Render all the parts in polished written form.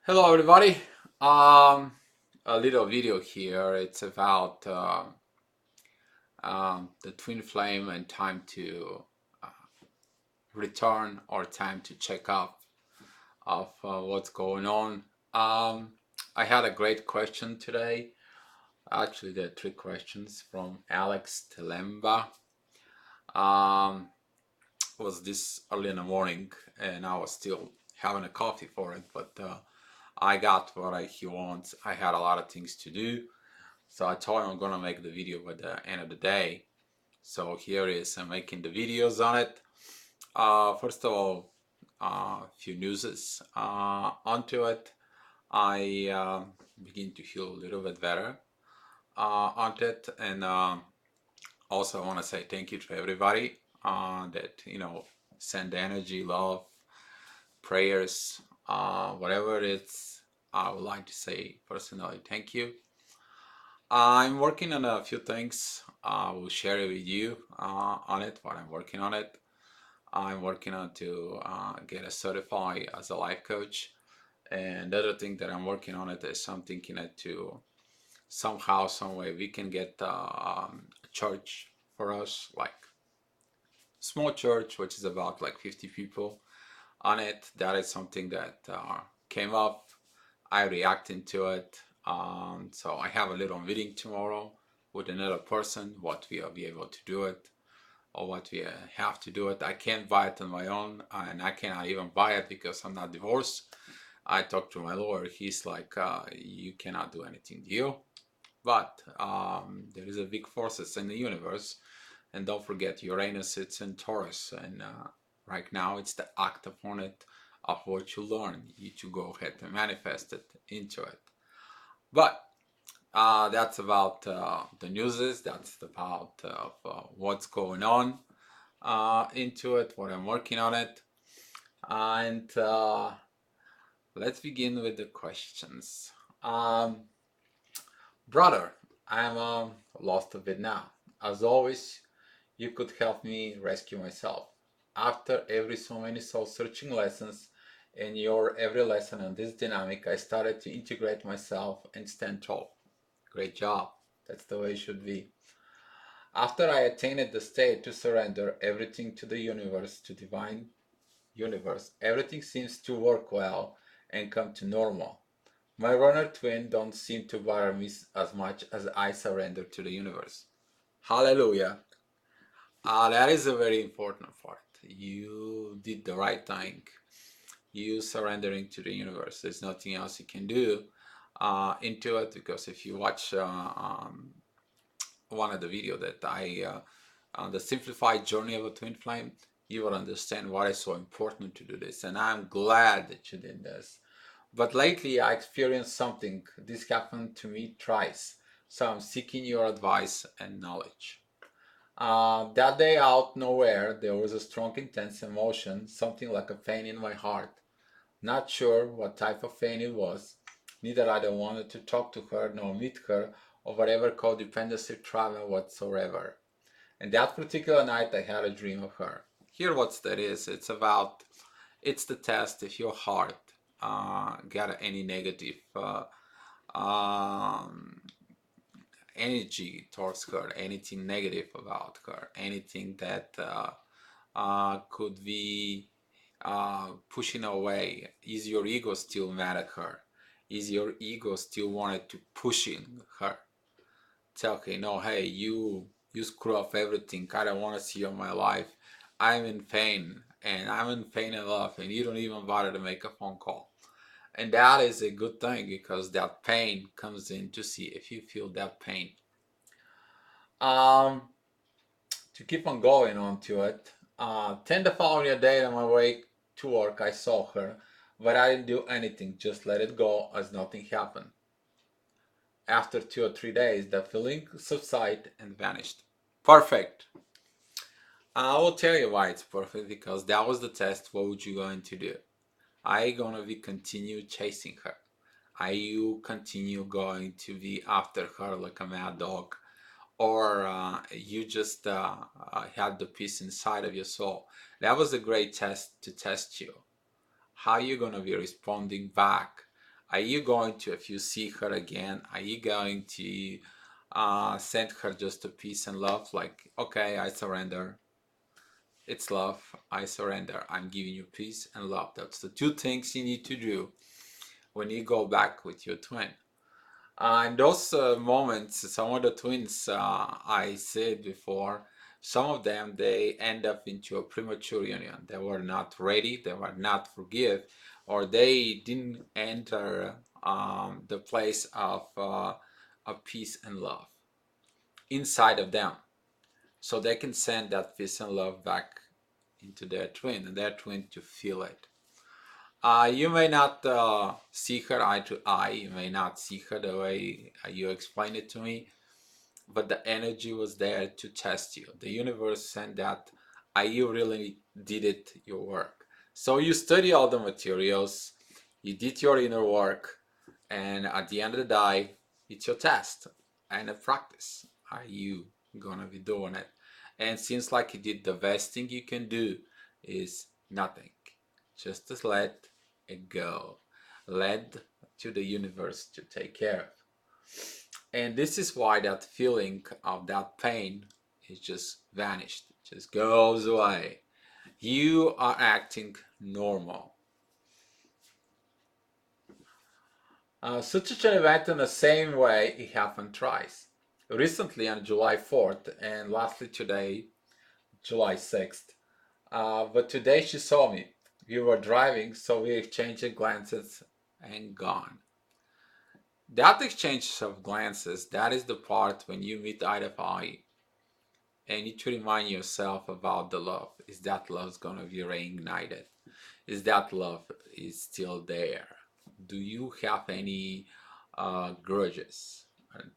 Hello everybody. Um, a little video here. It's about the twin flame and time to uh, return or time to check up of what's going on. Um, I had a great question today. Actually, there are three questions from Alex Telemba. Um, was this early in the morning, and I was still having a coffee for it, but I got what he wants. I had a lot of things to do. So I told him I'm gonna make the video by the end of the day. So here is I'm making the videos on it. First of all, a few newses onto it. I begin to feel a little bit better on it, and also I want to say thank you to everybody that send energy, love, prayers, whatever it's. I would like to say personally thank you. I'm working on a few things. I will share it with you on it, what I'm working on it. I'm working on to get a certified as a life coach. And the other thing that I'm working on it is I'm thinking it to somehow, some way we can get a church for us, like small church, which is about like 50 people on it. That is something that came up. I reacted to it. So I have a little meeting tomorrow with another person, what we will be able to do it or what we have to do it. I can't buy it on my own, and I cannot even buy it because I'm not divorced. I talked to my lawyer. He's like, you cannot do anything to you. But there is a big forces in the universe, and don't forget Uranus it's in Taurus, and right now it's the act upon it of what you learn. You to go ahead and manifest it into it. But that's about the newses. That's about what's going on into it, what I'm working on it, and let's begin with the questions. Um, Brother, I'm lost a bit now. As always, you could help me rescue myself. After every so many soul searching lessons and your every lesson on this dynamic, I started to integrate myself and stand tall. Great job. That's the way it should be. After I attained the state to surrender everything to the universe, to divine universe, everything seems to work well and come to normal. My runner twin don't seem to bother me as much as I surrender to the universe. Hallelujah. That is a very important part. You did the right thing. You surrendering to the universe. There's nothing else you can do into it, because if you watch one of the video that I on the simplified journey of a twin flame, you will understand why it's so important to do this. And I'm glad that you did this. But lately I experienced something. This happened to me twice. So I'm seeking your advice and knowledge. That day out nowhere, there was a strong, intense emotion, something like a pain in my heart. Not sure what type of pain it was. Neither I wanted to talk to her nor meet her or whatever codependency trauma whatsoever. And that particular night, I had a dream of her. Here, what that is, it's the test if your heart got any negative um, energy towards her, anything negative about her, anything that could be pushing away. Is your ego still mad at her? Is your ego still wanted to pushing her? Tell okay, no, hey, you screw up everything. I don't want to see you in my life. I'm in pain, and I'm in pain enough, and you don't even bother to make a phone call. And that is a good thing, because that pain comes in to see if you feel that pain. Um, to keep on going on to it, 10 the following day on my way to work, I saw her, but I didn't do anything, just let it go as nothing happened. After 2 or 3 days, the feeling subsided and vanished. Perfect. I will tell you why it's perfect, because that was the test. What would you going to do? Are you gonna be continue chasing her? Are you continue going to be after her like a mad dog? Or you just had the peace inside of your soul? That was a great test to test you. How you gonna be responding back Are you going to, if you see her again, are you going to send her just a peace and love? Like, okay, I surrender. It's love. I surrender. I'm giving you peace and love. That's the two things you need to do when you go back with your twin. In those moments, some of the twins I said before, some of them they end up into a premature union. They were not ready, they were not forgive, or they didn't enter the place of peace and love inside of them, so they can send that peace and love back into their twin, and their twin to feel it. You may not see her eye to eye. You may not see her the way you explained it to me, but the energy was there to test you. The universe sent that. You really did it, your work. So you study all the materials, you did your inner work, and at the end of the day, it's your test and a practice. Are you gonna be doing it? And seems like you did the best thing you can do is nothing. Just to let it go. Let to the universe to take care of. And this is why that feeling of that pain is just vanished, just goes away. You are acting normal. Such an event in the same way it happened twice. Recently on July 4th and lastly today, July 6th. But today she saw me. We were driving, so we exchanged glances and gone. That exchange of glances, that is the part when you meet eye to eye and you need to remind yourself about the love. Is that love gonna be reignited? Is that love is still there? Do you have any grudges?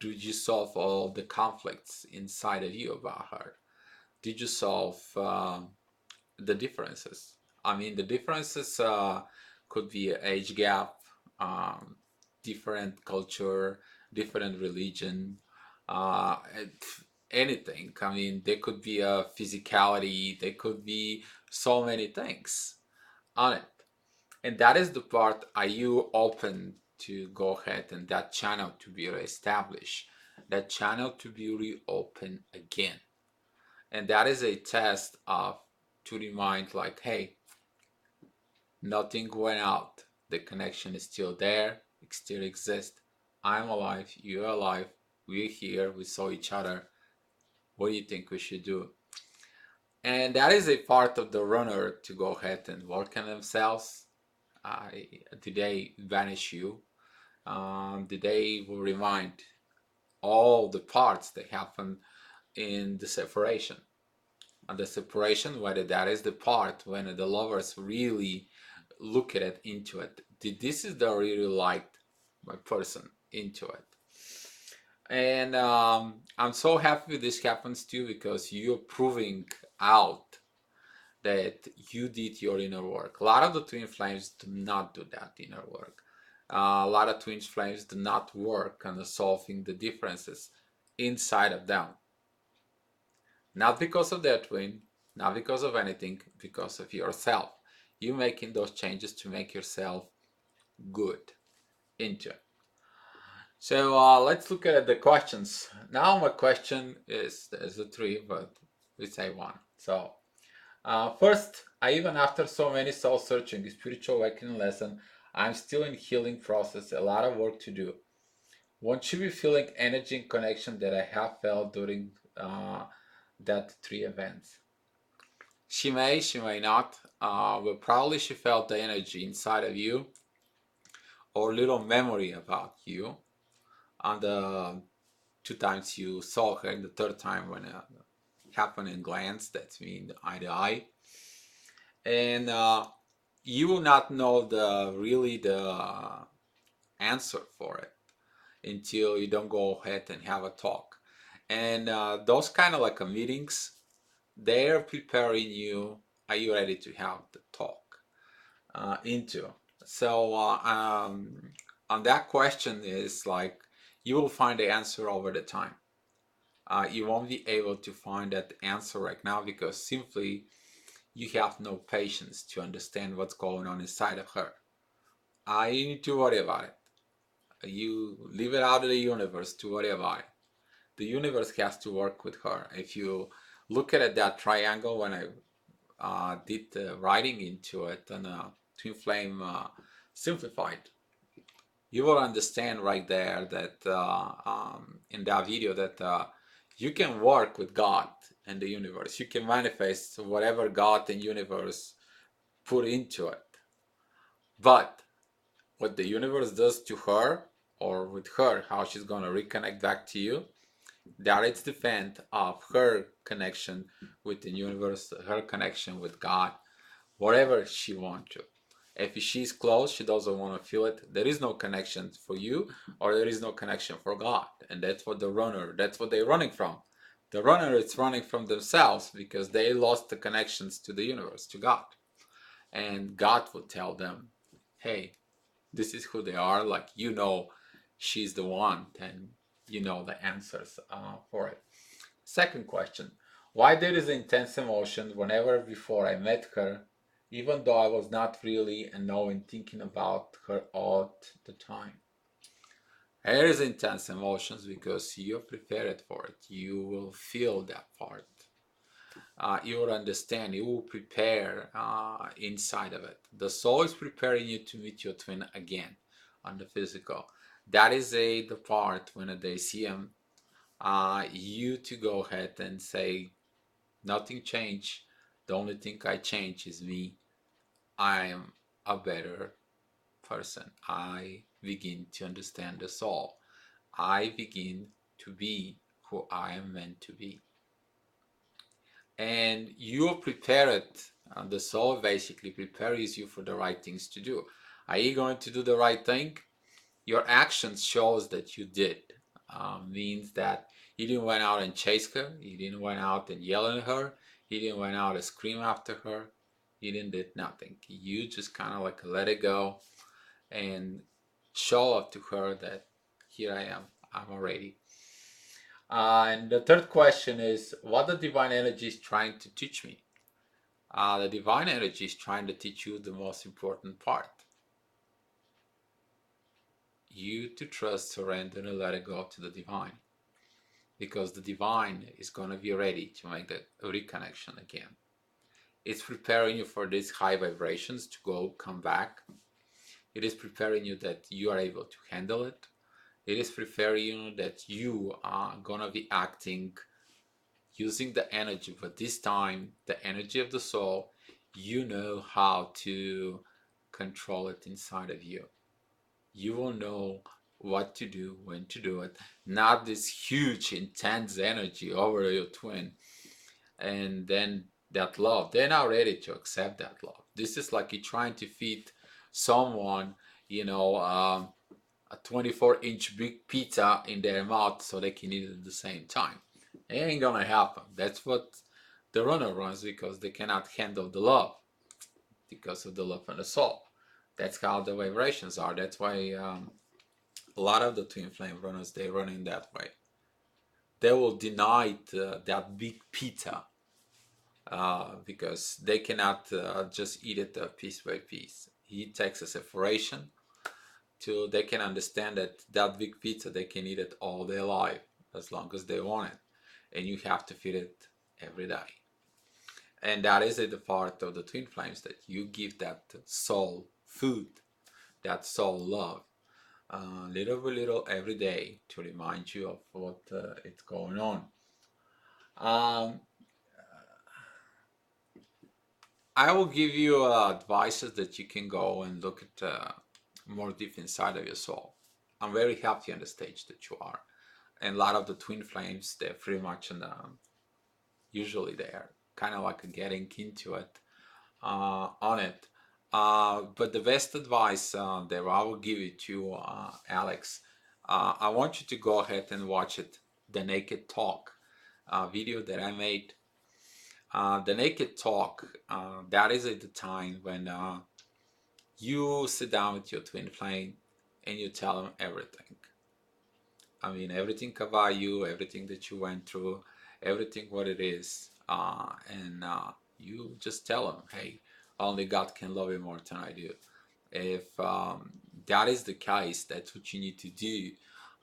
Did you solve all the conflicts inside of you about her? Did you solve the differences? I mean, the differences could be age gap, um, different culture, different religion, uh, anything. I mean, there could be a physicality, there could be so many things on it. And that is the part, are you open to go ahead and that channel to be reestablished, that channel to be reopened again? And that is a test of to remind like, hey, nothing went out. The connection is still there. It still exists. I'm alive. You're alive. We're here. We saw each other. What do you think we should do? And that is a part of the runner to go ahead and work on themselves. Did they vanish you? Did they will remind all the parts that happen in the separation? And the separation, whether that is the part when the lovers really look at it into it. This is the really liked my person into it. And I'm so happy this happens too because you're proving out that you did your inner work. A lot of the twin flames do not do that inner work. A lot of twin flames do not work on solving the differences inside of them. Not because of their twin, not because of anything, because of yourself. You making those changes to make yourself good into it. So let's look at the questions. Now my question is, there's a three, but we say one. So first, even after so many soul searching, spiritual awakening lesson, I'm still in healing process, a lot of work to do. Won't you be feeling energy and connection that I have felt during that three events? She may not, but probably she felt the energy inside of you or little memory about you on the two times you saw her, and the third time when it happened in glance, that's mean eye to eye. And you will not know the answer for it until you don't go ahead and have a talk. And those kind of like a meetings, they're preparing you. Are you ready to have the talk into? So on that question is like you will find the answer over the time. You won't be able to find that answer right now because simply you have no patience to understand what's going on inside of her. You need to worry about it. You leave it out of the universe to worry about it. The universe has to work with her. If you look at that triangle, when I did the writing into it and Twin Flame Simplified, you will understand right there that in that video that you can work with God and the universe. You can manifest whatever God and universe put into it. But what the universe does to her or with her, how she's going to reconnect back to you, that it's depend of her connection with the universe, her connection with God, whatever she wants to. If she's close, she doesn't want to feel it. There is no connection for you, or there is no connection for God, and that's what the runner. That's what they're running from. The runner is running from themselves because they lost the connections to the universe, to God, and God would tell them, "Hey, this is who they are. Like she's the one, and you know the answers for it." Second question: why there is intense emotion whenever before I met her, even though I was not really and knowing thinking about her all the time? There is intense emotions because you're prepared for it. You will feel that part. You will understand. You will prepare inside of it. The soul is preparing you to meet your twin again on the physical. That is the part when they see him. You to go ahead and say, nothing changed. The only thing I change is me. I am a better person. I begin to understand the soul. I begin to be who I am meant to be. And you're prepared. The soul basically prepares you for the right things to do. Are you going to do the right thing? Your actions shows that you did. Means that you didn't went out and chase her. You didn't went out and yell at her. You didn't went out and scream after her. You didn't did nothing. You just kind of like let it go and show up to her that here I am. I'm already. And the third question is, what the divine energy is trying to teach me? The divine energy is trying to teach you the most important part. You to trust, surrender, and let it go to the divine. Because the divine is going to be ready to make that reconnection again. It's preparing you for these high vibrations to come back. It is preparing you that you are able to handle it. It is preparing you that you are going to be acting using the energy, but this time, the energy of the soul, you know how to control it inside of you. You will know what to do, when to do it. Not this huge, intense energy over your twin. And then that love, they're not ready to accept that love. This is like you're trying to feed someone, a 24-inch big pizza in their mouth so they can eat it at the same time. It ain't gonna happen. That's what the runner runs because they cannot handle the love because of the love and the soul. That's how the vibrations are. That's why a lot of the twin flame runners, they run in that way. They will deny that big pizza because they cannot just eat it piece by piece. It takes a separation till they can understand that that big pizza, they can eat it all their life as long as they want it. And you have to feed it every day. And that is the part of the twin flames, that you give that soul food, that soul love, little by little every day to remind you of what is going on. I will give you advices that you can go and look at more deep inside of your soul. I'm very happy on the stage that you are. And a lot of the twin flames, they're pretty much in the, usually they're kind of like getting into it, on it. But the best advice that I will give you to Alex, I want you to go ahead and watch it, the Naked Talk video that I made. The Naked Talk, that is at the time when you sit down with your twin flame and you tell them everything. I mean, everything about you, everything that you went through, everything what it is, and you just tell them, hey, only God can love you more than I do. If that is the case, that's what you need to do.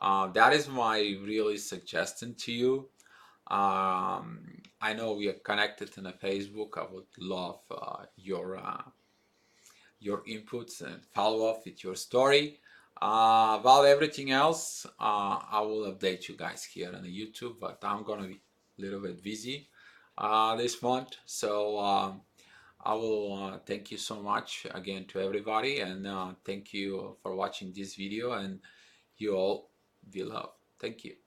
That is my really suggestion to you. I know we are connected in a Facebook. I would love your inputs and follow up with your story. About everything else, I will update you guys here on the YouTube, but I'm gonna be a little bit busy this month. So I will thank you so much again to everybody, and thank you for watching this video, and you all be loved. Thank you.